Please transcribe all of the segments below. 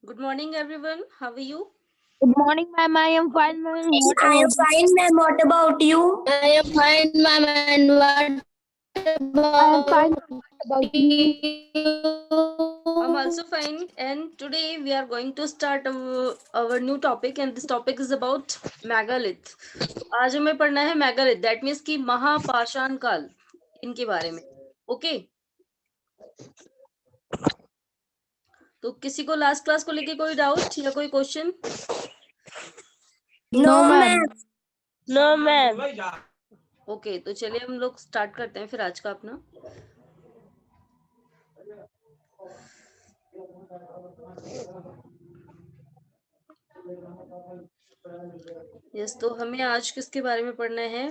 Good morning, everyone. How are you? Good morning, ma'am. I am fine, ma'am. What I am about you? fine, ma'am. What about you? I am fine, ma'am. And what I am about fine. What about you? you? I'm also fine. And today we are going to start our new topic, and this topic is about megalith. आज हमें पढ़ना है megalith. That means कि महापाषाण काल इनके बारे में. Okay. तो किसी को लास्ट क्लास को लेके कोई डाउट या कोई question? No, ma'am. ma'am. No, ma'am. Okay, तो चलिए हम लोग स्टार्ट करते हैं फिर आज का अपना. यस, तो हमें आज किसके बारे में पढ़ना है?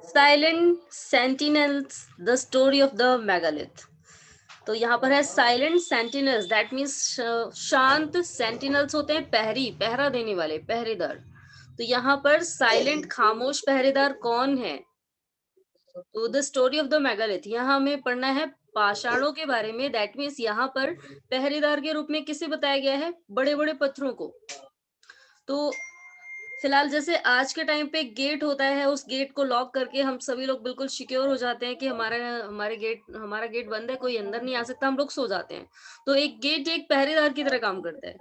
Silent sentinels, the story of the megalith. तो यहाँ पर है साइलेंट सेंटिनल्स. दैट मीन्स शांत. सेंटिनल्स होते हैं पहरा देने वाले, पहरेदार. तो यहाँ पर साइलेंट, खामोश पहरेदार कौन है? तो the story of the megalith, यहाँ हमें पढ़ना है पाषाणों के बारे में. दैट मीन्स यहाँ पर पहरेदार के रूप में किसे बताया गया है? बड़े बड़े पत्थरों को. तो फिलहाल जैसे आज के टाइम पे गेट होता है, उस गेट को लॉक करके हम सभी लोग बिल्कुल सिक्योर हो जाते हैं कि हमारा गेट बंद है, कोई अंदर नहीं आ सकता, हम लोग सो जाते हैं. तो एक गेट एक पहरेदार की तरह काम करता है.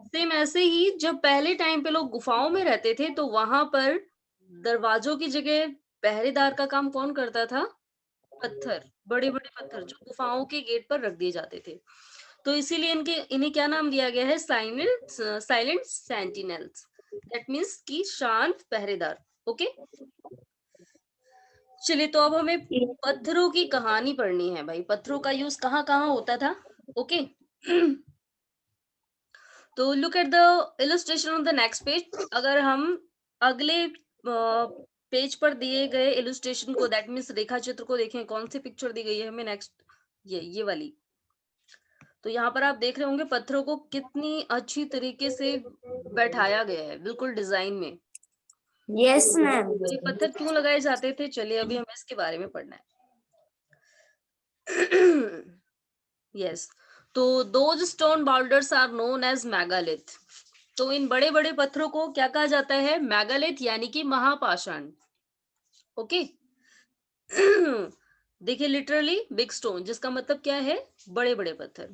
सेम ऐसे ही जब पहले टाइम पे लोग गुफाओं में रहते थे, तो वहां पर दरवाजों की जगह पहरेदार का काम कौन करता था? पत्थर, बड़े बड़े पत्थर जो गुफाओं के गेट पर रख दिए जाते थे. तो इसीलिए इन्हें क्या नाम दिया गया है? Silent sentinels. दैट मीन्स कि शांत पहरेदार. ओके. चलिए, तो अब हमें पत्थरों की कहानी पढ़नी है भाई. पत्थरों का यूज कहाँ कहाँ होता था. ओके. तो look at the illustration on the next page. अगर हम अगले पेज पर दिए गए इलस्ट्रेशन को, दैट मीन्स रेखा चित्र को देखें, कौन सी पिक्चर दी गई है हमें नेक्स्ट, ये वाली. तो यहाँ पर आप देख रहे होंगे पत्थरों को कितनी अच्छी तरीके से बैठाया गया है, बिल्कुल डिजाइन में. Yes, ma'am. तो ये पत्थर क्यों लगाए जाते थे? चलिए अभी हमें इसके बारे में पढ़ना है. यस. तो those stone boulders are known as megalith. तो इन बड़े बड़े पत्थरों को क्या कहा जाता है? मेगालिथ, यानी कि महापाषाण. ओके. देखिए, लिटरली बिग स्टोन, जिसका मतलब क्या है? बड़े बड़े पत्थर.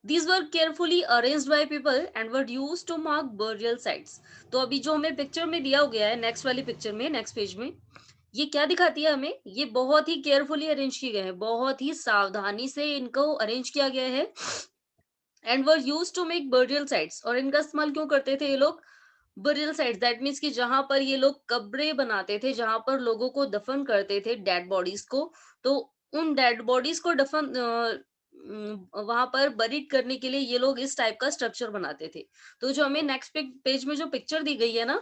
These were carefully arranged by people and were used to mark burial sites. तो अभी जो हमें पिक्चर में दिया गया है, नेक्स्ट वाली पिक्चर में, नेक्स्ट पेज में, ये क्या दिखाती है हमें? ये बहुत ही केयरफुली अरेंज किए गए हैं, बहुत ही सावधानी से इनको अरेंज किया गया है. And were use to make burial sites. और इनका इस्तेमाल क्यों करते थे ये लोग? बरियल साइट्स, दैट मीन्स कि जहां पर ये लोग कब्रें बनाते थे, जहां पर लोगों को दफन करते थे, डेड बॉडीज को. तो उन डेड बॉडीज को दफन वहां पर बरीड करने के लिए ये लोग इस टाइप का स्ट्रक्चर बनाते थे. तो जो हमें नेक्स्ट पेज में जो पिक्चर दी गई है ना,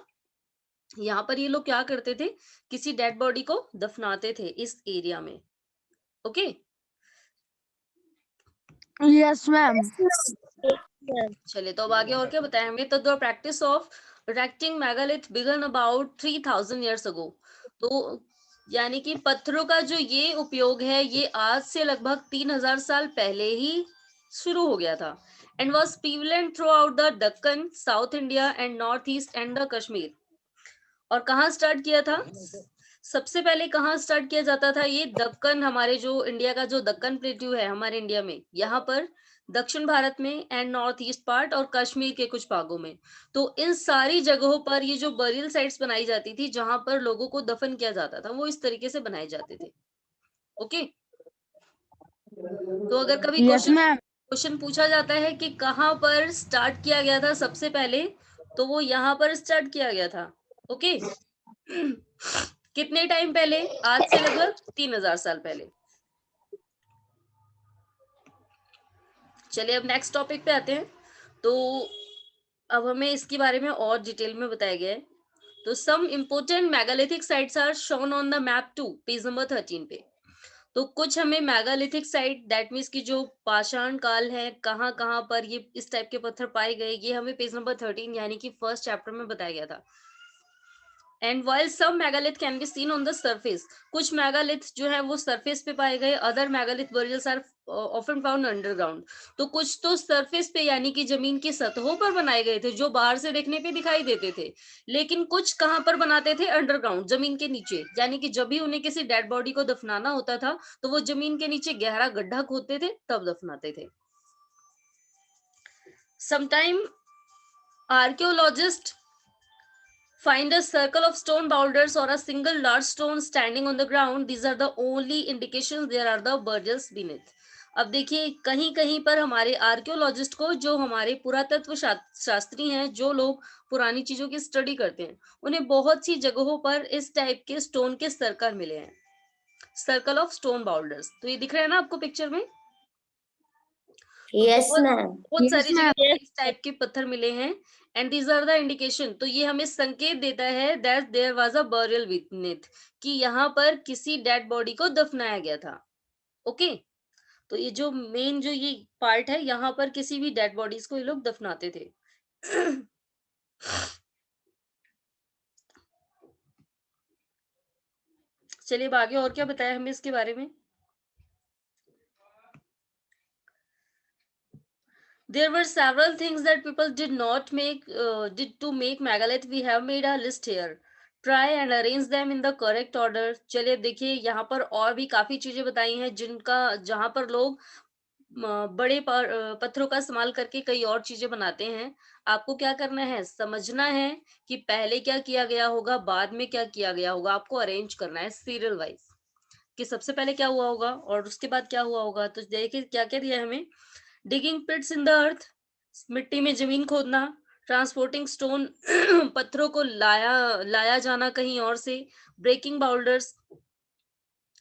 यहाँ पर ये लोग क्या करते थे? किसी डेड बॉडी को दफनाते थे इस एरिया में. ओके. Yes, ma'am. चलिए, तो अब आगे और क्या बताएं हमें? तो the practice of erecting megalith began about 3000 years ago. तो यानी कि पत्थरों का जो ये उपयोग है, ये आज से लगभग 3000 साल पहले ही शुरू हो गया था. And was prevalent throughout the Deccan, south India and north east and the Kashmir. और कहाँ स्टार्ट किया था? सबसे पहले कहाँ स्टार्ट किया जाता था? ये दक्कन, हमारे जो इंडिया का जो दक्कन प्लेट्यू है हमारे इंडिया में, यहाँ पर दक्षिण भारत में, एंड नॉर्थ ईस्ट पार्ट और कश्मीर के कुछ भागों में. तो इन सारी जगहों पर ये जो बरियल साइट्स बनाई जाती थी, जहां पर लोगों को दफन किया जाता था, वो इस तरीके से बनाए जाते थे. ओके. तो अगर कभी Yes, ma'am. क्वेश्चन पूछा जाता है कि कहाँ पर स्टार्ट किया गया था सबसे पहले, तो वो यहाँ पर स्टार्ट किया गया था. ओके. कितने टाइम पहले? आज से लगभग 3000 साल पहले. चलिए अब नेक्स्ट टॉपिक पे आते हैं. तो अब हमें इसके बारे में और डिटेल में बताया गया है. तो some important megalithic sites are shown on the map 2, page number 13 पे. तो कुछ हमें मेगालिथिक साइट, दैट मीन्स की जो पाषाण काल है, कहाँ कहाँ पर ये इस टाइप के पत्थर पाए गए, ये हमें पेज नंबर 13 यानी कि फर्स्ट चैप्टर में बताया गया था. And while some megalith can be seen on the surface, कुछ मेगालिथ जो है वो सरफेस पे पाए गए, other megalith burials are often found underground. तो कुछ तो सरफेस पे यानी कि जमीन की सतहों पर बनाए गए थे जो बाहर से देखने पे दिखाई देते थे, लेकिन कुछ कहाँ पर बनाते थे, अंडरग्राउंड, जमीन के नीचे, यानी कि जब भी उन्हें किसी डेड बॉडी को दफनाना होता था तो वो जमीन के नीचे गहरा गड्ढा खोदते थे तब दफनाते थे। Sometime archaeologists find a circle of stone boulders or a single large stone standing on the ground. These are the only indications there are the burials beneath. अब देखिए कहीं कहीं पर हमारे आर्कियोलॉजिस्ट को, जो हमारे पुरातत्व शास्त्री हैं, जो लोग पुरानी चीजों की स्टडी करते हैं, उन्हें बहुत सी जगहों पर इस टाइप के स्टोन के सर्कल मिले हैं, सर्कल ऑफ स्टोन बाउल्डर्स। तो ये दिख रहा है ना आपको पिक्चर में? Yes, ma'am. बहुत सारी जगह इस टाइप के पत्थर मिले हैं, and these are the indication. तो ये हमें संकेत देता है that there was a burial with, कि यहाँ पर किसी डेड बॉडी को दफनाया गया था। ओके, तो ये जो मेन जो ये पार्ट है, यहाँ पर किसी भी डेड बॉडीज को ये लोग दफनाते थे। चलिए अब आगे और क्या बताया हमें इसके बारे में। There were several things that people did to make megalith. We have made a list here. Try and arrange them in the correct order. चलिए देखिए यहाँ पर और भी काफी चीजें बताई हैं जहाँ पर लोग बड़े पत्थरों का इस्तेमाल करके कई और चीजें बनाते हैं। आपको क्या करना है, समझना है कि पहले क्या किया गया होगा, बाद में क्या किया गया होगा। आपको अरेंज करना है सीरियल वाइज कि सबसे पहले क्या हुआ होगा और उसके बाद क्या हुआ होगा। तो देखिए क्या क्या दिया है हमें। डिगिंग पिट्स इन द अर्थ, मिट्टी में जमीन खोदना। ट्रांसपोर्टिंग स्टोन, पत्थरों को लाया जाना कहीं और से। ब्रेकिंग बाउल्डर्स,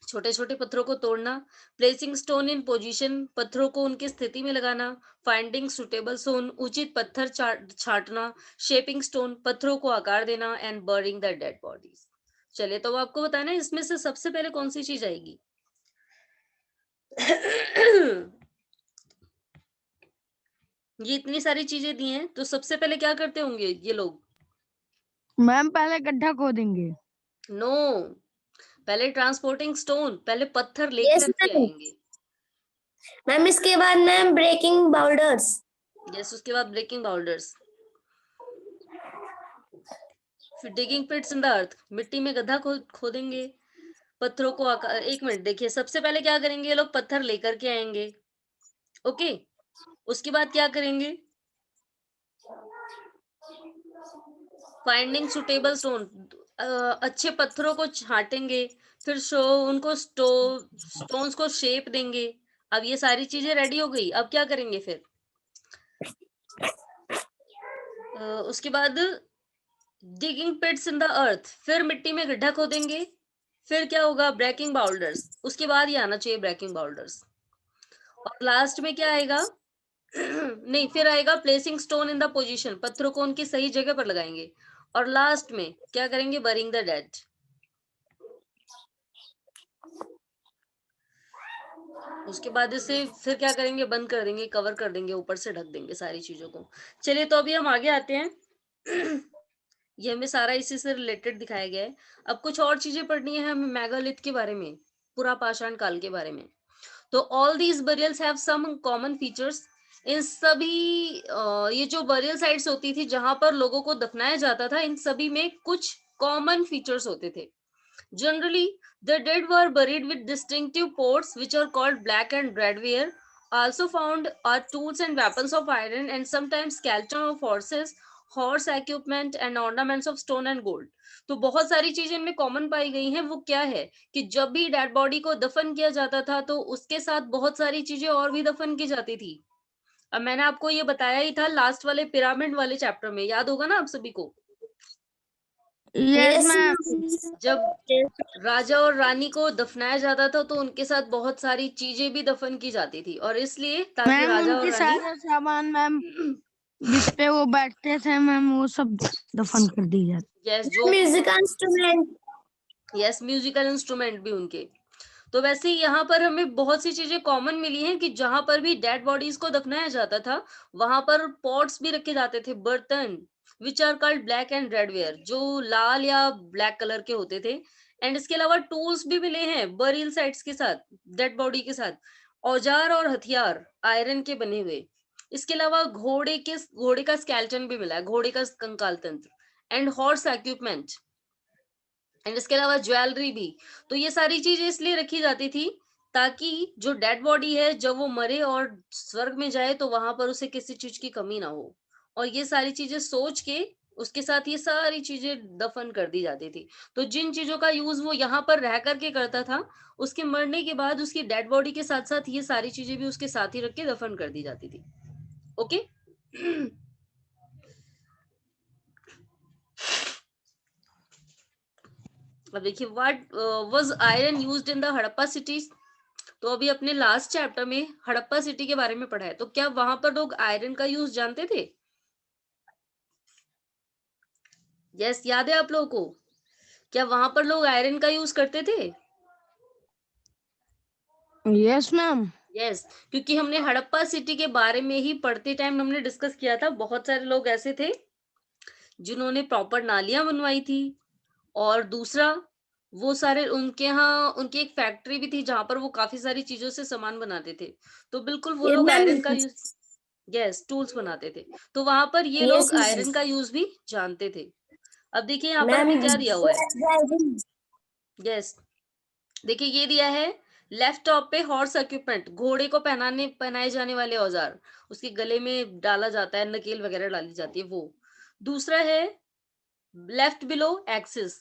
छोटे छोटे पत्थरों को तोड़ना। प्लेसिंग स्टोन इन पोजीशन, पत्थरों को उनकी स्थिति में लगाना। फाइंडिंग सुटेबल स्टोन, उचित पत्थर छाटना। शेपिंग स्टोन, पत्थरों को आकार देना। And burning the dead bodies. चलिए तो आपको बताना इसमें से सबसे पहले कौन सी चीज आएगी। ये इतनी सारी चीजें दी हैं, तो सबसे पहले क्या करते होंगे ये लोग? मैम पहले गड्ढा खोदेंगे। नो, पहले ट्रांसपोर्टिंग स्टोन, पहले पत्थर लेकर के आएंगे। मैम इसके बाद मैम ब्रेकिंग बाउल्डर्स। यस, उसके बाद ब्रेकिंग बाउल्डर्स। फिर डिगिंग पिट्स इन द अर्थ, मिट्टी में गड्ढा खोदेंगे, पत्थरों को एक मिनट देखिए, सबसे पहले क्या करेंगे ये लोग, पत्थर लेकर के आएंगे। ओके, उसके बाद क्या करेंगे, फाइंडिंग सुटेबल स्टोन, अच्छे पत्थरों को छाटेंगे, फिर उनको स्टोन्स को शेप देंगे। अब ये सारी चीजें रेडी हो गई, अब क्या करेंगे फिर? उसके बाद डिगिंग पिट्स इन द अर्थ, फिर मिट्टी में गड्ढा खोदेंगे। फिर क्या होगा, ब्रेकिंग बाउल्डर्स, उसके बाद ही आना चाहिए ब्रेकिंग बाउल्डर्स। और लास्ट में क्या आएगा? नहीं, फिर आएगा placing stone in the position, पत्थरों को उनकी सही जगह पर लगाएंगे। और लास्ट में क्या करेंगे, बरिंग द डेड। उसके बाद इसे फिर क्या करेंगे, बंद कर देंगे, कवर कर देंगे, ऊपर से ढक देंगे सारी चीजों को। चलिए तो अभी हम आगे आते हैं। ये हमें सारा इसी से रिलेटेड दिखाया गया है। अब कुछ और चीजें पढ़नी है हमें मेगालिथ के बारे में, पूरा पाषाण काल के बारे में। तो all these burials have some common features. इन सभी ये जो बरियल साइट्स होती थी जहां पर लोगों को दफनाया जाता था, इन सभी में कुछ कॉमन फीचर्स होते थे। Generally, the dead were buried with distinctive pots, which are called black and red ware. Also found are tools and weapons of iron, and sometimes skeleton of horses, horse equipment, and ornaments of stone and gold. तो बहुत सारी चीजें इनमें common पाई गई हैं। वो क्या है कि जब भी डेड बॉडी को दफन किया जाता था तो उसके साथ बहुत सारी चीजें और भी दफन की जाती थी। अब मैंने आपको ये बताया ही था लास्ट वाले पिरामिड वाले चैप्टर में, याद होगा ना आप सभी को? Yes ma'am. जब राजा और रानी को दफनाया जाता था तो उनके साथ बहुत सारी चीजें भी दफन की जाती थी, और इसलिए ताकि राजा और रानी सारे सामान मैम जिस पे वो बैठते थे मैम वो सब दफन कर दी जाती। यस, जो musical instrument. Yes, musical instrument भी उनके। तो वैसे ही यहाँ पर हमें बहुत सी चीजें कॉमन मिली हैं कि जहां पर भी डेड बॉडीज को दफनाया जाता था वहां पर पॉट्स भी रखे जाते थे, बर्तन, which are called black and red ware, जो लाल या ब्लैक कलर के होते थे। एंड इसके अलावा टूल्स भी मिले हैं बरियल साइट्स के साथ, डेड बॉडी के साथ, औजार और हथियार आयरन के बने हुए। इसके अलावा घोड़े का स्केलेटन भी मिला है, घोड़े का कंकाल तंत्र, एंड हॉर्स इक्विपमेंट, एंड इसके अलावा ज्वेलरी भी। तो ये सारी चीजें इसलिए रखी जाती थी ताकि जो डेड बॉडी है जब वो मरे और स्वर्ग में जाए तो वहां पर उसे किसी चीज की कमी ना हो। और ये सारी चीजें सोच के उसके साथ ये सारी चीजें दफन कर दी जाती थी। तो जिन चीजों का यूज वो यहाँ पर रह करके करता था, उसके मरने के बाद उसकी डेड बॉडी के साथ साथ ये सारी चीजें भी उसके साथ ही रख के दफन कर दी जाती थी। ओके। अब देखिए, what was iron used in the Harappa cities. तो अभी अपने लास्ट चैप्टर में हड़प्पा सिटी के बारे में पढ़ा है, तो क्या वहां पर लोग आयरन का यूज जानते थे? यस, याद है आप लोगों को? क्या वहां पर लोग आयरन का यूज करते थे? Yes ma'am. यस, क्योंकि हमने हड़प्पा सिटी के बारे में ही पढ़ते टाइम हमने डिस्कस किया था। बहुत सारे लोग ऐसे थे जिन्होंने प्रॉपर नालियां बनवाई थी, और दूसरा वो सारे उनके यहाँ उनकी एक फैक्ट्री भी थी जहां पर वो काफी सारी चीजों से सामान बनाते थे। तो बिल्कुल वो लोग मैम, आयरन का यूज, यस, टूल्स बनाते थे। तो वहां पर ये यस लोग आयरन का यूज भी जानते थे। अब देखिए यहाँ पर मैम, हमें क्या दिया हुआ है। ड्राइविंग। यस, देखिए ये दिया है लेफ्ट टॉप पे हॉर्स इक्विपमेंट, घोड़े को पहनाए जाने वाले औजार, उसके गले में डाला जाता है, नकेल वगैरह डाली जाती है वो। दूसरा है लेफ्ट बिलो एक्सिस,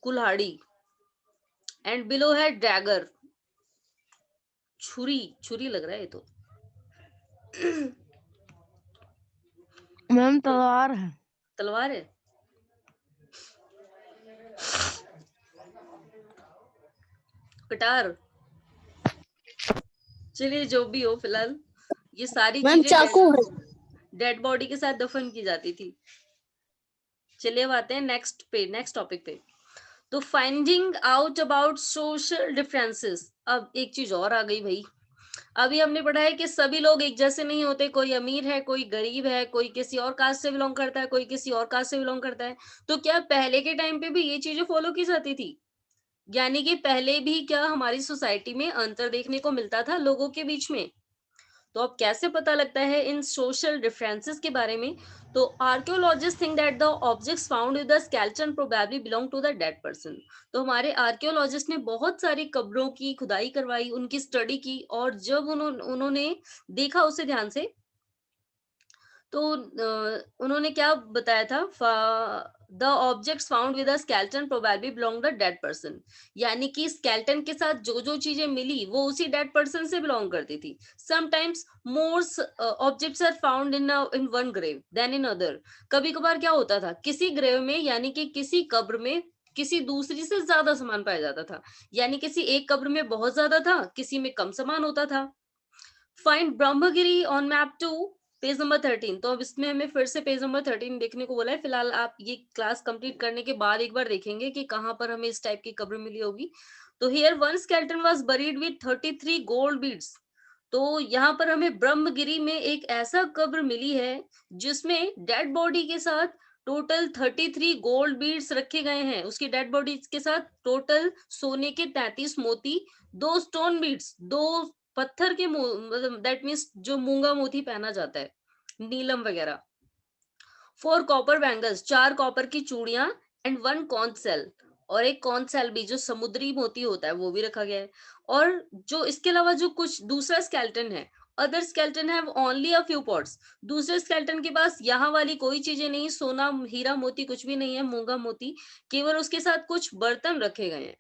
कुल्हाड़ी, एंड बिलो है डैगर, छुरी, छुरी लग रहा है ये तो। मैम तलवार है। तलवार है। कटार, चलिए जो भी हो, फिलहाल ये सारी मैम चीजें चाकू है। डेड बॉडी के साथ दफन की जाती थी। चलिए अब आते हैं नेक्स्ट टॉपिक पे। तो finding out about social differences. अब एक चीज और आ गई भाई। अभी हमने पढ़ा है कि सभी लोग एक जैसे नहीं होते, कोई अमीर है, कोई गरीब है, कोई किसी और कास्ट से बिलोंग करता है, कोई किसी और कास्ट से बिलोंग करता है। तो क्या पहले के टाइम पे भी ये चीजें फॉलो की जाती थी? यानी कि पहले भी क्या हमारी सोसाइटी में अंतर देखने को मिलता था लोगों के बीच में? तो अब कैसे पता लगता है इन सोशल डिफरेंसेस के बारे में? तो archaeologist think that the objects found with the skeleton probably belong to the dead person. तो हमारे आर्कियोलॉजिस्ट ने बहुत सारी कब्रों की खुदाई करवाई, उनकी स्टडी की, और जब उन्होंने देखा उसे ध्यान से, तो उन्होंने क्या बताया था, the objects found with skeleton probably belong the dead person. यानी कि स्केलेटन के साथ जो जो चीजें मिली वो उसी डेड पर्सन से बिलोंग करती थी। Sometimes more objects are found in one grave than in other. कभी कभार क्या होता था, किसी ग्रेव में यानी कि किसी कब्र में किसी दूसरी से ज्यादा सामान पाया जाता था। यानी किसी एक कब्र में बहुत ज्यादा था, किसी में कम सामान होता था। Find Brahmagiri on map 2, page number 13। तो अब इसमें हमें फिर से पेज नंबर 13 देखने को बोला है। फिलहाल आप ये क्लास कंप्लीट करने के बाद एक बार देखेंगे कि कहां पर हमें इस टाइप की कब्र मिली होगी। तो here one skeleton was buried with 33 gold beads. तो यहाँ पर हमें ब्रह्मगिरी में एक ऐसा कब्र मिली है जिसमें डेड बॉडी के साथ टोटल 33 गोल्ड बीड्स रखे गए हैं। उसकी डेड बॉडी के साथ टोटल सोने के 33 मोती, 2 स्टोन बीड्स, 2 पत्थर के, मतलब दैट मीन्स जो मूंगा मोती पहना जाता है, नीलम वगैरह, 4 कॉपर बैंगल्स, 4 कॉपर की चूड़ियां, एंड 1 कॉन्च सेल, और एक कॉन्च सेल भी जो समुद्री मोती होता है वो भी रखा गया है। और जो इसके अलावा जो कुछ दूसरा स्केलेटन है, अदर स्केलेटन है ओनली अ फ्यू पॉट्स। दूसरे स्केलेटन के पास यहाँ वाली कोई चीजें नहीं, सोना हीरा मोती कुछ भी नहीं है, मूंगा मोती, केवल उसके साथ कुछ बर्तन रखे गए हैं।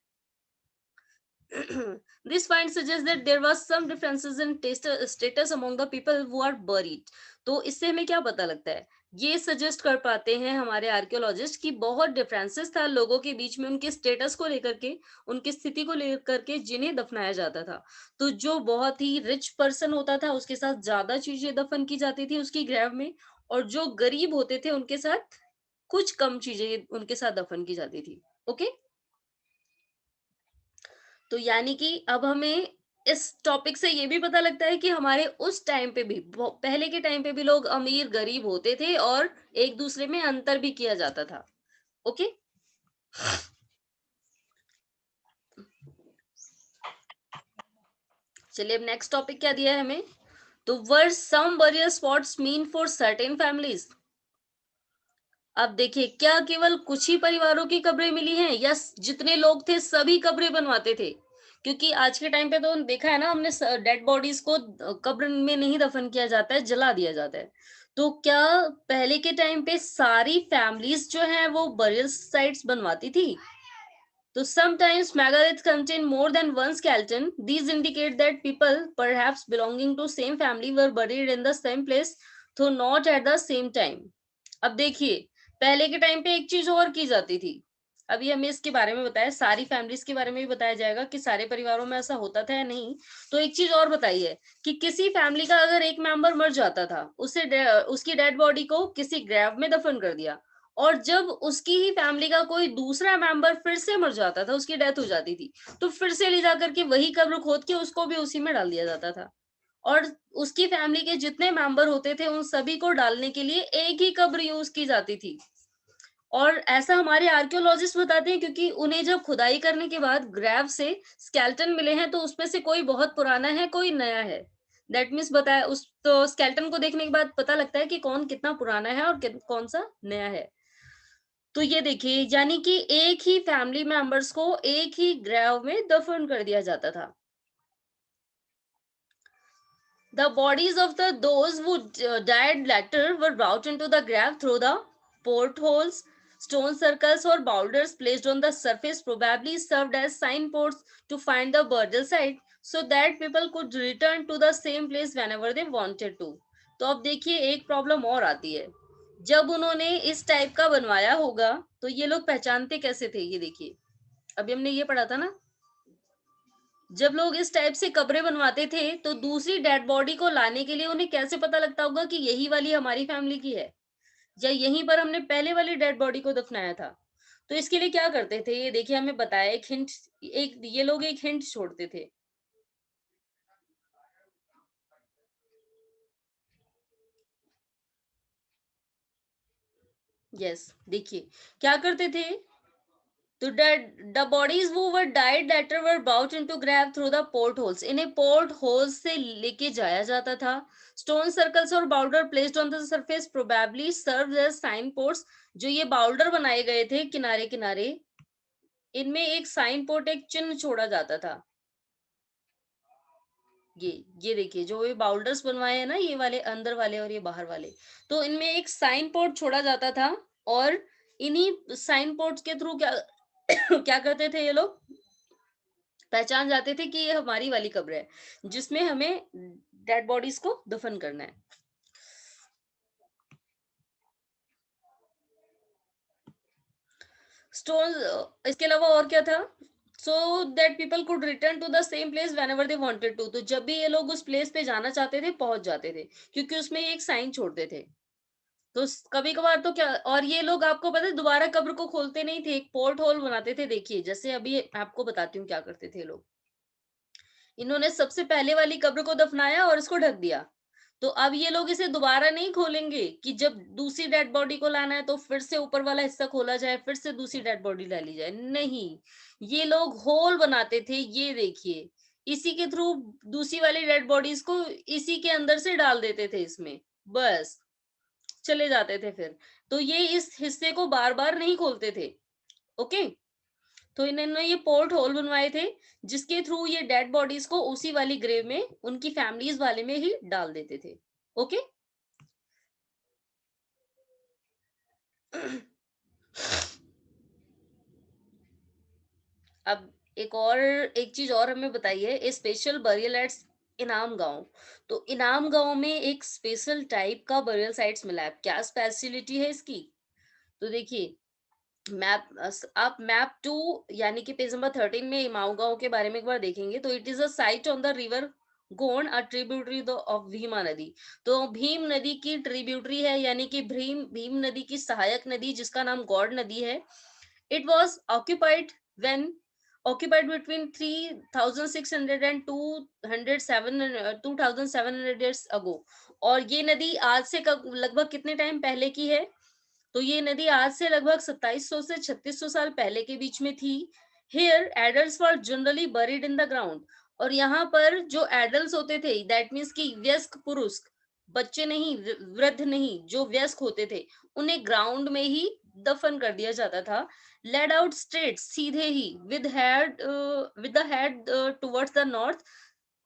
This find suggests that there was some differences in status among the people who are buried. तो इससे हमें क्या पता लगता है? ये सजेस्ट कर पाते हैं हमारे आर्कियोलॉजिस्ट कि बहुत डिफरेंसेस था लोगों के बीच में, उनके स्टेटस को लेकर के, उनकी स्थिति को लेकर के, जिन्हें दफनाया जाता था। तो जो बहुत ही रिच पर्सन होता था उसके साथ ज्यादा चीजें दफन की जाती थी उसकी ग्रेव में, और जो गरीब होते थे उनके साथ कुछ कम चीजें उनके साथ दफन की जाती थी। ओके, तो यानी कि अब हमें इस टॉपिक से ये भी पता लगता है कि हमारे उस टाइम पे भी, पहले के टाइम पे भी लोग अमीर गरीब होते थे और एक दूसरे में अंतर भी किया जाता था। ओके, चलिए अब नेक्स्ट टॉपिक क्या दिया है हमें, तो were some burial spots mean for certain families. अब देखिए, क्या केवल कुछ ही परिवारों की कब्रें मिली हैं या जितने लोग थे सभी कब्रें बनवाते थे? क्योंकि आज के टाइम पे तो देखा है ना हमने, डेड बॉडीज को कब्र में नहीं दफन किया जाता है, जला दिया जाता है। तो क्या पहले के टाइम पे सारी फैमिलीज जो है वो बरियल साइट्स बनवाती थी? तो sometimes megaliths contain more than one skeleton. These indicate that people, perhaps belonging to same family, were buried in the same place, though not at the same time. अब देखिए, पहले के time पे एक चीज और की जाती थी, अभी हमें इसके बारे में बताया, सारी फैमिलीज के बारे में भी बताया जाएगा कि सारे परिवारों में ऐसा होता था या नहीं। तो एक चीज और बताइए कि किसी फैमिली का अगर एक मेंबर मर जाता था, उसकी डेड बॉडी को किसी ग्रेव में दफन कर दिया, और जब उसकी ही फैमिली का कोई दूसरा मेंबर फिर से मर जाता था, उसकी डेथ हो जाती थी, तो फिर से ले जाकर के वही कब्र खोद के उसको भी उसी में डाल दिया जाता था, और उसकी फैमिली के जितने मेंबर होते थे उन सभी को डालने के लिए एक ही कब्र यूज की जाती थी। और ऐसा हमारे आर्कियोलॉजिस्ट बताते हैं, क्योंकि उन्हें जब खुदाई करने के बाद ग्रेव से स्केलेटन मिले हैं, तो उसमें से कोई बहुत पुराना है, कोई नया है। दैट मीन्स बताया उस, तो स्केलेटन को देखने के बाद पता लगता है कि कौन कितना पुराना है और कौन सा नया है। तो ये देखिए, यानी कि एक ही फैमिली मेंबर्स को एक ही ग्रेव में दफन कर दिया जाता था। The bodies of those who died later were brought into the grave through the portholes. Stone circles or boulders placed on the surface probably served as signposts to find the burial site, so that people could return to the same place whenever they wanted to. तो अब देखिए, एक problem और आती है, जब उन्होंने इस टाइप का बनवाया होगा तो ये लोग पहचानते कैसे थे? ये देखिए, अभी हमने ये पढ़ा था ना, जब लोग इस टाइप से कब्रें बनवाते थे तो दूसरी डेड बॉडी को लाने के लिए उन्हें कैसे पता लगता होगा कि यही वाली हमारी फैमिली की है, या यहीं पर हमने पहले वाली डेड बॉडी को दफनाया था? तो इसके लिए क्या करते थे, ये देखिए हमें बताया, एक हिंट, एक ये लोग एक हिंट छोड़ते थे। यस, देखिए क्या करते थे, तो the bodies who were died later were brought into grave through the portholes. इन्हें पोर्ट होल्स से लेके जाया जाता था। स्टोन सर्कल्स और boulder placed on the surface probably served as signposts. जो ये बाउल्डर बनाए गए थे किनारे किनारे, इनमें एक साइन पोर्ट, एक चिन्ह छोड़ा जाता था। ये देखिए, जो ये बाउल्डर्स बनवाए हैं ना, ये वाले अंदर वाले और ये बाहर वाले, तो इनमें एक साइन पोर्ट छोड़ा जाता था, और इन्हीं साइन पोर्ट के थ्रू क्या क्या करते थे ये लोग, पहचान जाते थे कि ये हमारी वाली कब्र है जिसमें हमें डेड बॉडीज को दफन करना है। स्टोन, इसके अलावा और क्या था, so that people could return to the same place whenever they wanted to. तो जब भी ये लोग उस प्लेस पे जाना चाहते थे पहुंच जाते थे, क्योंकि उसमें एक साइन छोड़ते थे। तो कभी कभार तो क्या, और ये लोग आपको पता है दोबारा कब्र को खोलते नहीं थे, एक पोर्ट होल बनाते थे। देखिए जैसे अभी आपको बताती हूँ क्या करते थे लोग, इन्होंने सबसे पहले वाली कब्र को दफनाया और इसको ढक दिया, तो अब ये लोग इसे दोबारा नहीं खोलेंगे कि जब दूसरी डेड बॉडी को लाना है तो फिर से ऊपर वाला हिस्सा खोला जाए, फिर से दूसरी डेड बॉडी डाली जाए, नहीं, ये लोग होल बनाते थे। ये देखिए, इसी के थ्रू दूसरी वाली डेड बॉडीज को इसी के अंदर से डाल देते थे इसमें, बस चले जाते थे फिर। तो ये इस हिस्से को बार बार नहीं खोलते थे। ओके, तो इन्होंने ये पोर्ट होल बनवाए थे जिसके थ्रू ये डेड बॉडीज को उसी वाली ग्रेव में, उनकी फैमिलीज वाले में ही डाल देते थे। ओके, अब एक चीज और हमें बताइए, स्पेशल बरियल एट इनाम गांव। तो इनाम गांव में एक स्पेशल टाइप का बरियल साइट्स मिला है, क्या स्पेशलिटी है इसकी? तो देखिए, आप मैप 2 यानी कि पेज नंबर 13 में इमाऊ गांव के बारे में एक बार देखेंगे, तो it is a site on the river गोन, अ ट्रिब्यूटरी ऑफ भीमा नदी। तो भीम नदी की ट्रिब्यूटरी है, यानी कि भीम नदी की सहायक नदी जिसका नाम गौड़ नदी है। It was occupied when occupied between 3600 and 2700 years ago. और ये नदी आज से लगभग कितने टाइम पहले की है? तो ये नदी आज से लगभग 2700 से 3600 साल पहले के बीच में थी. Here adults were generally buried in the ground. और यहाँ पर जो एडल्ट होते थे, दैट मीन्स कि वयस्क पुरुष, बच्चे नहीं, वृद्ध नहीं, जो वयस्क होते थे, उन्हें ग्राउंड में ही दफन कर दिया जाता था. लेड आउट स्ट्रेट, सीधे ही, with the head towards the north,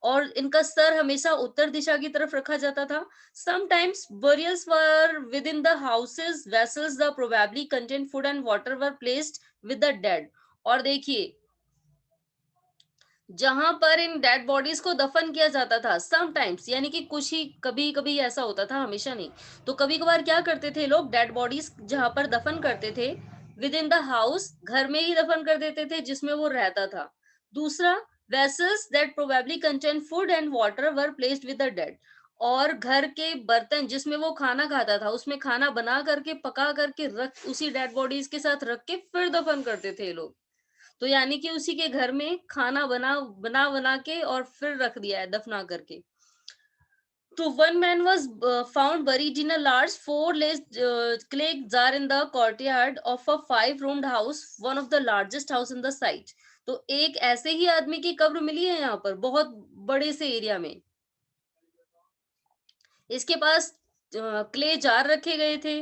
और इनका सर हमेशा उत्तर दिशा की तरफ रखा जाता था. Sometimes burials were within the houses. Vessels that probably contained food and water were placed with the dead. और देखिए, जहां पर इन डेड बॉडीज को दफन किया जाता था, समटाइम्स यानी कि कुछ ही, कभी कभी ऐसा होता था, हमेशा नहीं, तो कभी कभार क्या करते थे लोग, डेड बॉडीज जहां पर दफन करते थे, विद इन द हाउस, घर में ही दफन कर देते थे जिसमें वो रहता था. दूसरा, vessels that probably contain food and water were placed with the dead. और घर के बर्तन जिसमें वो खाना खाता था, उसमें खाना बना करके, पका करके रख, उसी डेड बॉडीज के साथ रख के फिर दफन करते थे लोग. तो यानी कि उसी के घर में खाना बना के और फिर रख दिया है दफना करके. तो one man was found buried in a large four-laced clay jar in the courtyard of a 5-roomed house, one of the largest house in the site. तो एक ऐसे ही आदमी की कब्र मिली है यहाँ पर, बहुत बड़े से एरिया में. इसके पास क्ले जार रखे गए थे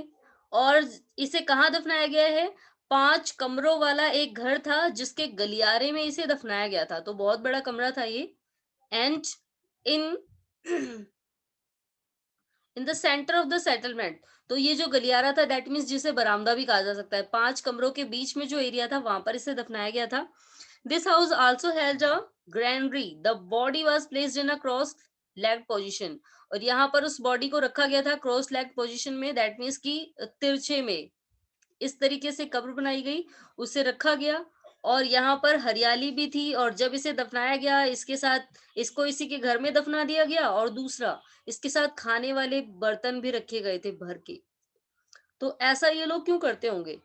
और इसे कहाँ दफनाया गया है? 5 कमरों वाला एक घर था जिसके गलियारे में इसे दफनाया गया था. तो बहुत बड़ा कमरा था ये. And in in the centre of the settlement, तो ये जो गलियारा था, दैट मीन्स जिसे बरामदा भी कहा जा सकता है, 5 कमरों के बीच में जो एरिया था, वहां पर इसे दफनाया गया था. This house also held a granary. The body was placed in a cross leg position. और यहाँ पर उस बॉडी को रखा गया था क्रॉस लेग पोजीशन में, दैट मीन्स की तिरछे में, इस तरीके से कब्र बनाई गई, उसे रखा गया. और यहाँ पर हरियाली भी थी, और जब इसे दफनाया गया, इसके साथ इसको इसी के घर में दफना दिया गया, और दूसरा, इसके साथ खाने वाले बर्तन भी रखे गए थे भर के. तो ऐसा ये लोग क्यों करते होंगे?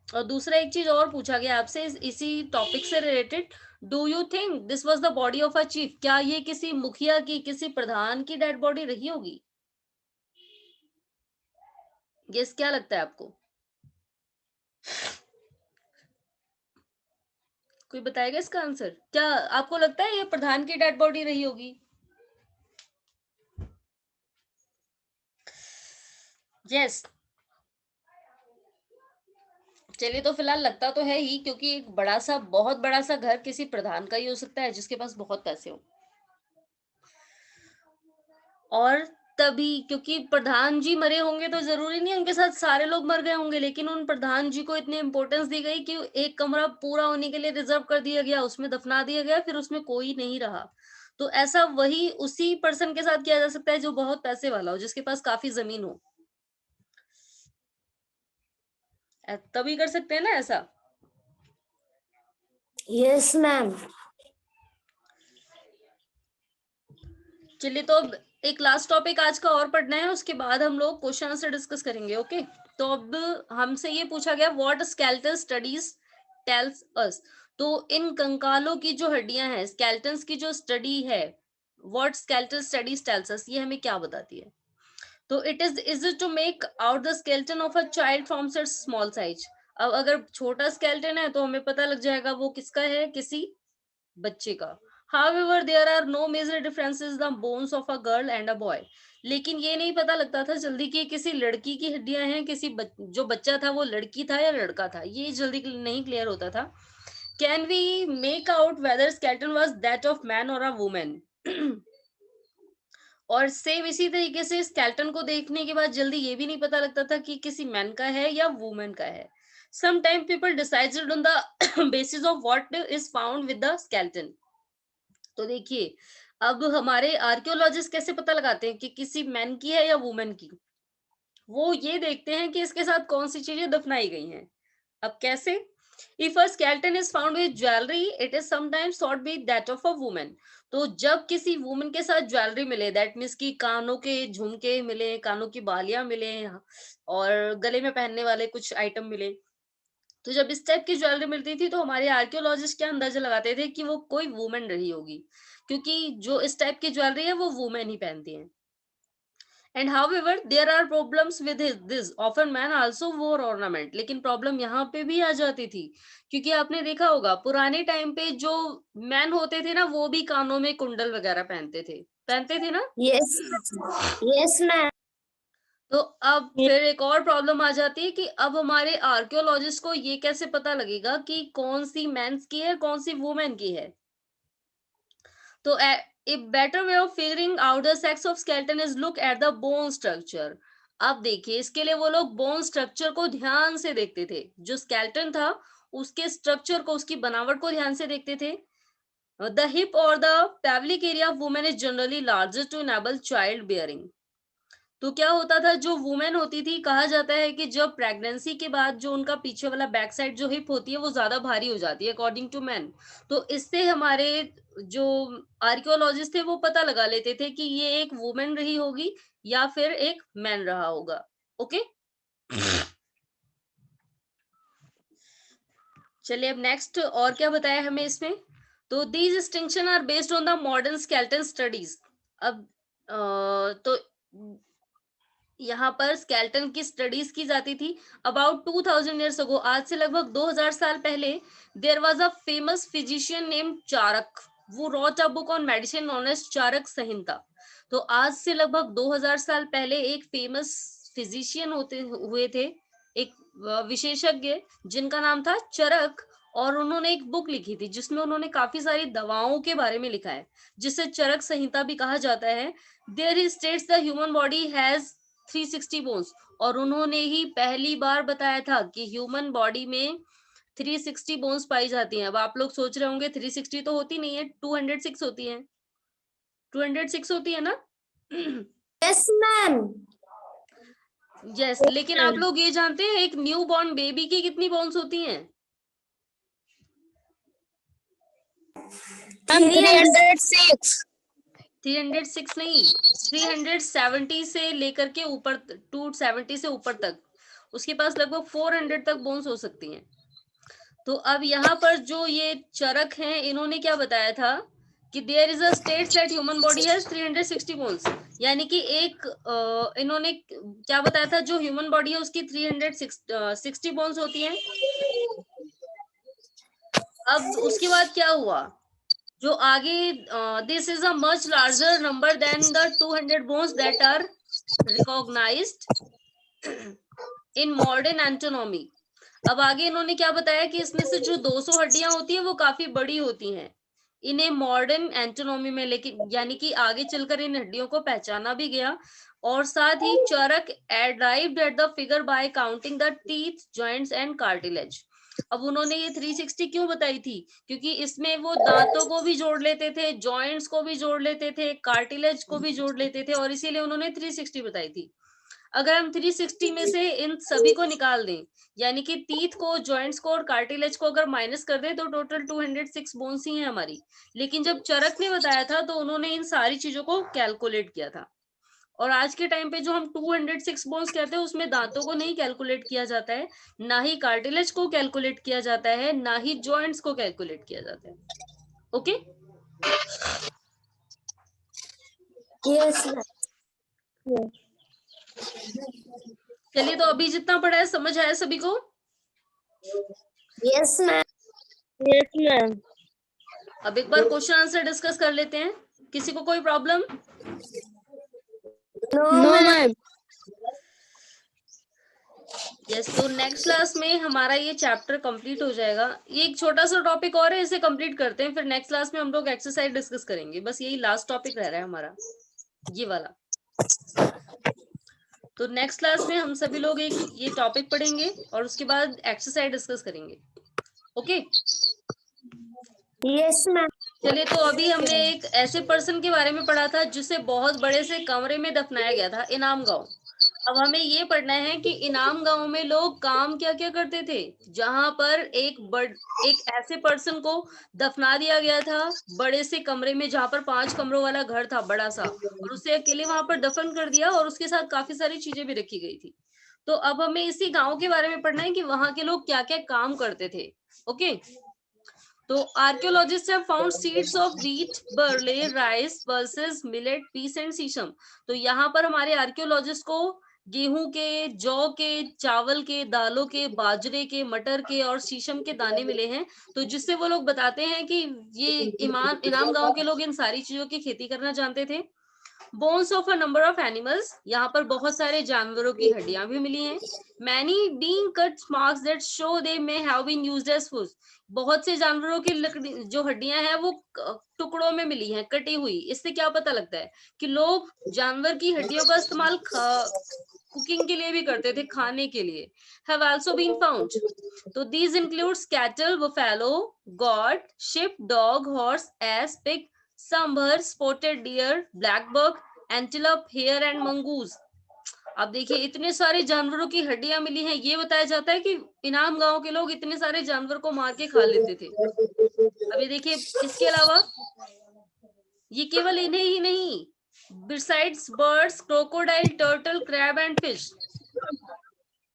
और दूसरा एक चीज और पूछा गया आपसे इसी टॉपिक से related, do you think this was the body of a chief? क्या ये किसी मुखिया की, किसी प्रधान की डेड बॉडी रही होगी? गेस क्या लगता है आपको? कोई बताएगा इसका आंसर? क्या आपको लगता है ये प्रधान की डेड बॉडी रही होगी? यस. चलिए, तो फिलहाल लगता तो है ही, क्योंकि एक बड़ा सा, बहुत बड़ा सा घर किसी प्रधान का ही हो सकता है जिसके पास बहुत पैसे हो. और तभी, क्योंकि प्रधान जी मरे होंगे तो जरूरी नहीं उनके साथ सारे लोग मर गए होंगे, लेकिन उन प्रधान जी को इतनी इंपॉर्टेंस दी गई कि एक कमरा पूरा होने के लिए रिजर्व कर दिया गया, उसमें दफना दिया गया, फिर उसमें कोई नहीं रहा. तो ऐसा वही उसी पर्सन के साथ किया जा सकता है जो बहुत पैसे वाला हो, जिसके पास काफी जमीन हो. तभी कर सकते हैं ना ऐसा. Yes ma'am. चलिए, तो अब एक लास्ट टॉपिक आज का और पढ़ना है, उसके बाद हम लोग क्वेश्चन आंसर डिस्कस करेंगे. ओके. तो अब हमसे ये पूछा गया, व्हाट स्केलेटल स्टडीज टेल्स अस. तो इन कंकालों की जो हड्डियां हैं, स्केलेटन्स की जो स्टडी है, what skeletal studies tells us, ये हमें क्या बताती है? तो is it to make out the skeleton of a child from its small size. अब अगर छोटा स्केलेटन है तो हमें पता लग जाएगा वो किसका है, किसी बच्चे का. However, there are no major differences in the bones of a girl and a boy. लेकिन ये नहीं पता लगता था जल्दी कि किसी लड़की की हड्डियां हैं, जो बच्चा था वो लड़की था या लड़का था, ये जल्दी नहीं क्लियर होता था. Can we make out whether skeleton was that of man or a woman? और सेम इसी तरीके से स्केलेटन को देखने के बाद जल्दी ये भी नहीं पता लगता था कि किसी मैन का है या वुमेन का है. Sometimes people decided on the basis of what is found with the skeleton. तो देखिए, अब हमारे आर्कियोलॉजिस्ट कैसे पता लगाते हैं कि किसी मैन की है या वुमेन की? वो ये देखते हैं कि इसके साथ कौन सी चीजें दफनाई गई हैं. अब कैसे? If a skeleton is found with jewellery, it is sometimes thought be that of a women. तो जब किसी वुमेन के साथ ज्वेलरी मिले, दैट मीन्स कि कानों के झुमके मिले, कानों की बालियां मिले, और गले में पहनने वाले कुछ आइटम मिले, तो जब इस टाइप की ज्वेलरी मिलती थी तो हमारे आर्कियोलॉजिस्ट क्या अंदाजा लगाते थे कि वो कोई वुमेन रही होगी, क्योंकि जो इस टाइप की ज्वेलरी है वो वुमेन ही पहनती हैं। And however, there are problems with this. Often men also wore ornament. लेकिन प्रॉब्लम यहाँ पे भी आ जाती थी, क्योंकि आपने देखा होगा पुराने टाइम पे जो मैन होते थे ना, वो भी कानों में कुंडल वगैरह पहनते थे ना। Yes yes ma'am. तो अब फिर एक और प्रॉब्लम आ जाती है कि अब हमारे आर्कियोलॉजिस्ट को ये कैसे पता लगेगा कि कौन सी मेंस की है, कौन सी वुमेन की है। तो a better way of figuring out the sex of skeleton is look at the bone structure. अब देखिए, इसके लिए वो लोग बोन स्ट्रक्चर को ध्यान से देखते थे, जो स्केलेटन था उसके स्ट्रक्चर को, उसकी बनावट को ध्यान से देखते थे। द हिप और the pelvic area of women is generally larger to enable child bearing. तो क्या होता था, जो वुमेन होती थी, कहा जाता है कि जब प्रेगनेंसी के बाद जो उनका पीछे वाला बैक साइड जो हिप होती है वो ज्यादा भारी हो जाती है अकॉर्डिंग टू मैन। तो इससे हमारे जो आर्कियोलॉजिस्ट थे वो पता लगा लेते थे कि ये एक वुमेन रही होगी या फिर एक मैन रहा होगा। ओके, चलिए अब नेक्स्ट और क्या बताया हमें इसमें। तो these distinction are based on the modern skeleton studies. अब तो यहाँ पर स्केलेटन की स्टडीज की जाती थी। अबाउट 2000 ईयर्स अगो, आज से लगभग 2000 साल पहले, there was a famous physician name Charak. वो wrote a book on medicine known as Charak Samhita. तो आज से लगभग 2000 साल पहले एक फेमस फिजिशियन हुए थे, एक विशेषज्ञ जिनका नाम था चरक, और उन्होंने एक बुक लिखी थी जिसमें उन्होंने काफी सारी दवाओं के बारे में लिखा है, जिसे चरक संहिता भी कहा जाता है। There he states the human body has 360 bones, और उन्होंने ही पहली बार बताया था कि ह्यूमन बॉडी में 360 बोन्स पाई जाती हैं। अब आप लोग सोच रहे होंगे 360 तो होती नहीं है, 206 होती है, 206 होती है ना। Yes ma'am. यस, लेकिन आप लोग ये जानते हैं एक न्यू बॉर्न बेबी की कितनी बोन्स होती हैं? 306 306 नहीं, 370 से लेकर के ऊपर, 270 से ऊपर तक उसके पास लगभग 400 तक बोन्स हो सकती हैं। तो अब यहाँ पर जो ये चरक हैं, इन्होंने क्या बताया था कि there is a state that human body has 360 bones, यानी कि एक इन्होंने क्या बताया था, जो ह्यूमन बॉडी है उसकी 360 बोन्स होती हैं। अब उसके बाद क्या हुआ, जो आगे, this is a much larger number than the 200 bones that are recognised in modern anatomy. अब आगे इन्होंने क्या बताया कि इसमें से जो 200 हड्डियां होती हैं वो काफी बड़ी होती हैं इन्हें मॉडर्न एंटोनॉमी में, लेकिन यानी कि आगे चलकर इन हड्डियों को पहचाना भी गया। और साथ ही Charak arrived at the figure by counting the teeth, joints and cartilage. अब उन्होंने ये 360 क्यों बताई थी, क्योंकि इसमें वो दांतों को भी जोड़ लेते थे, जॉइंट्स को भी जोड़ लेते थे, कार्टिलेज को भी जोड़ लेते थे, और इसीलिए उन्होंने 360 बताई थी। अगर हम 360 में से इन सभी को निकाल दें, यानी कि टीथ को, जॉइंट्स को और कार्टिलेज को अगर माइनस कर दें, तो टोटल 206 बोन्स ही हैं हमारी। लेकिन जब चरक ने बताया था तो उन्होंने इन सारी चीजों को कैलकुलेट किया था। और आज के टाइम पे जो हम 206 बोन्स कहते हैं उसमें दांतों को नहीं कैलकुलेट किया जाता है, ना ही कार्टिलेज को कैलकुलेट किया जाता है, ना ही जॉइंट्स को कैलकुलेट किया जाता है। Okay, yes ma'am. चलिए, तो अभी जितना पढ़ा है समझ आया सभी को? Yes ma'am. Yes, ma'am. अब एक बार क्वेश्चन आंसर डिस्कस कर लेते हैं। किसी को कोई problem? No No, ma'am. ma'am. Yes, तो नेक्स्ट क्लास में हमारा ये चैप्टर कंप्लीट हो जाएगा। ये एक छोटा सा टॉपिक और है, इसे कंप्लीट करते हैं, फिर नेक्स्ट क्लास में हम लोग एक्सरसाइज डिस्कस करेंगे। बस यही लास्ट टॉपिक रह रहा है हमारा, ये वाला। तो नेक्स्ट क्लास में हम सभी लोग एक ये टॉपिक पढ़ेंगे और उसके बाद एक्सरसाइज डिस्कस करेंगे। Okay, yes ma'am. चलिए, तो अभी हमने एक ऐसे पर्सन के बारे में पढ़ा था जिसे बहुत बड़े से कमरे में दफनाया गया था, इनाम गांव। अब हमें ये पढ़ना है कि इनाम गांव में लोग काम क्या क्या करते थे, जहां पर एक ऐसे पर्सन को दफना दिया गया था बड़े से कमरे में, जहां पर 5 कमरों वाला घर था बड़ा सा, और उसे अकेले वहां पर दफन कर दिया और उसके साथ काफी सारी चीजें भी रखी गई थी। तो अब हमें इसी गांव के बारे में पढ़ना है कि वहां के लोग क्या क्या काम करते थे। ओके, तो archaeologist have found seeds of wheat, barley, rice, pulses, millet, peas and sesame. तो यहाँ पर हमारे आर्कियोलॉजिस्ट को गेहूं के, जौ के, चावल के, दालों के, बाजरे के, मटर के और शीशम के दाने मिले हैं। तो जिससे वो लोग बताते हैं कि ये इनाम गांव के लोग इन सारी चीजों की खेती करना जानते थे। Bones of a number of animals, यहाँ पर बहुत सारे जानवरों की हड्डियां भी मिली हैं। Many being cut marks that show they may have been used as food. बहुत से जानवरों की लकड़ी जो हड्डियां हैं वो टुकड़ों में मिली हैं, कटी हुई। इससे क्या पता लगता है कि लोग जानवर की हड्डियों का इस्तेमाल कुकिंग के लिए भी करते थे, खाने के लिए। Have also been found. तो these includes cattle, buffalo, goat, sheep, dog, horse, ass, pig, sambar, spotted deer, black buck, antelope, hare and mongoose। अब देखिए इतने सारे जानवरों की हड्डियां मिली हैं। ये बताया जाता है कि इनाम गांव के लोग इतने सारे जानवर को मार के खा लेते थे। अब ये देखिए, इसके अलावा ये केवल इन्हें ही नहीं, besides birds, crocodile, turtle, crab and fish.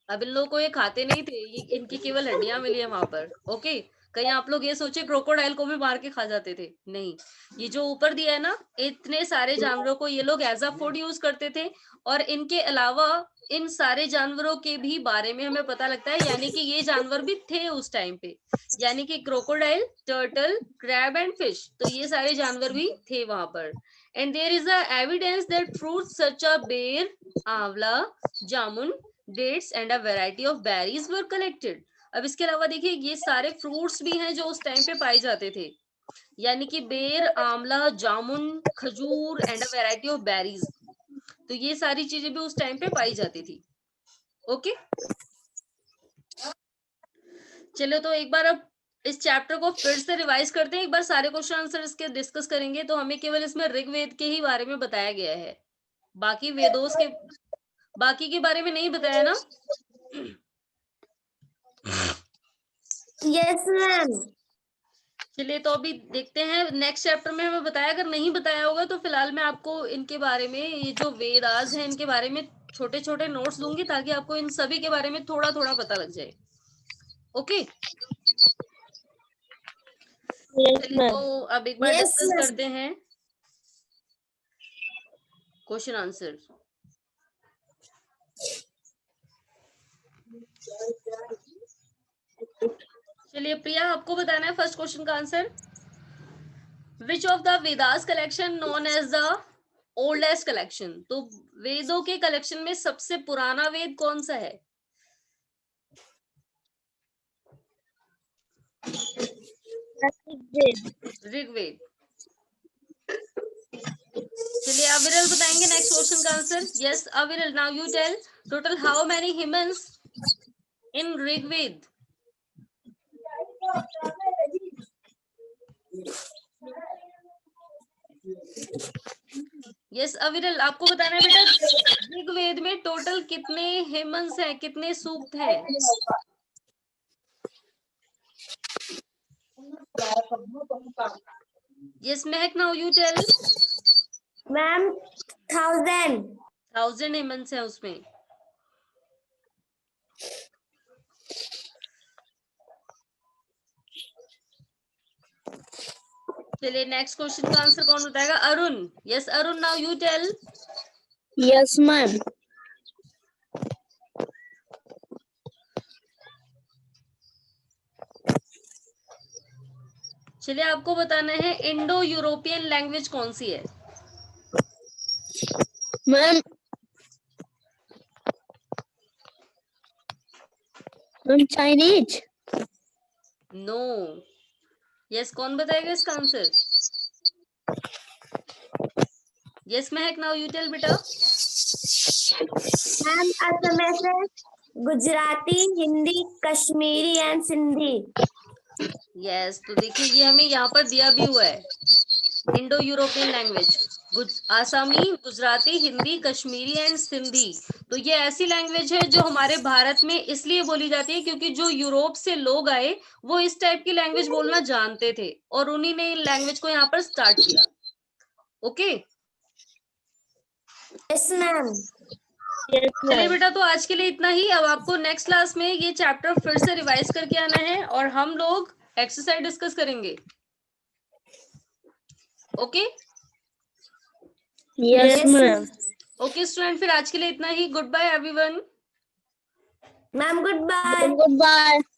अब इन लोगों को ये खाते नहीं थे, ये इनकी केवल हड्डियां मिली है वहां पर। ओके, कहीं आप लोग ये सोचे क्रोकोडाइल को भी मार के खा जाते थे, नहीं। ये जो ऊपर दिया है ना, इतने सारे जानवरों को ये लोग एज अ फूड यूज करते थे। और इनके अलावा इन सारे जानवरों के भी बारे में हमें पता लगता है, यानी कि ये जानवर भी थे उस टाइम पे, यानी कि crocodile, turtle, crab and fish, तो ये सारे जानवर भी थे वहां पर। And there is a evidence that fruits such a ber, amla, jamun, dates and a variety of berries were collected। अब इसके अलावा देखिए ये सारे फ्रूट्स भी हैं जो उस टाइम पे पाए जाते थे, यानी कि बेर, आंवला, जामुन, खजूर and a variety of berries. तो ये सारी चीजें भी उस टाइम पे पाई जाती थी। ओके, चलो तो एक बार अब इस चैप्टर को फिर से रिवाइज करते हैं। एक बार सारे क्वेश्चन आंसर इसके डिस्कस करेंगे। तो हमें केवल इसमें ऋग्वेद के ही बारे में बताया गया है, बाकी वेदों के बाकी के बारे में नहीं बताया ना। Yes ma'am. चलिए तो अभी देखते हैं नेक्स्ट चैप्टर में हमें बताया, अगर नहीं बताया होगा तो फिलहाल मैं आपको इनके बारे में, ये जो वेदास हैं इनके बारे में छोटे छोटे नोट्स दूंगी, ताकि आपको इन सभी के बारे में थोड़ा थोड़ा पता लग जाए। ओके, चलिए तो अब एक बार Yes, डिस्कस yes. करते हैं क्वेश्चन आंसर। चलिए प्रिया, आपको बताना है फर्स्ट क्वेश्चन का answer. Which of the Vedas collection known as the oldest collection. तो वेदों के कलेक्शन में सबसे पुराना वेद कौन सा है? ऋग्वेद। चलिए अविरल बताएंगे नेक्स्ट क्वेश्चन का answer. Yes Aviral, now you tell total how many hymns in Rigveda. Yes Aviral, आपको बताना है बेटा, ऋग्वेद में टोटल कितने ह्यूमंस हैं, कितने सूक्त हैं? Yes Mahak, now you tell. Ma'am 1000। 1000 hymns हैं उसमें। चलिए नेक्स्ट क्वेश्चन का आंसर कौन बताएगा? Arun. Yes Arun, now you tell. Yes, ma'am. चलिए आपको बताना है इंडो यूरोपियन लैंग्वेज कौन सी है? Ma'am, Chinese. नो। यस कौन बताएगा इसका answer? Yes Mahak, now you tell बेटा। मैम असम से गुजराती, हिंदी, कश्मीरी एंड सिंधी। यस तो देखिए ये हमें यहाँ पर दिया भी हुआ है, Indo European language, Asami, Gujarati, Hindi, Kashmiri and Sindhi. तो ये ऐसी लैंग्वेज है जो हमारे भारत में इसलिए बोली जाती है क्योंकि जो यूरोप से लोग आए वो इस टाइप की लैंग्वेज बोलना जानते थे और उन्हीं ने इन लैंग्वेज को यहाँ पर स्टार्ट किया। Okay yes ma'am. Yes, चलिए ma'am. बेटा, तो आज के लिए इतना ही। अब आपको नेक्स्ट क्लास में ये चैप्टर फिर से रिवाइज करके आना है और हम लोग एक्सरसाइज डिस्कस करेंगे। Okay Yes, ma'am. Okay student, फिर आज के लिए इतना ही। Good bye everyone. Ma'am good bye. Goodbye.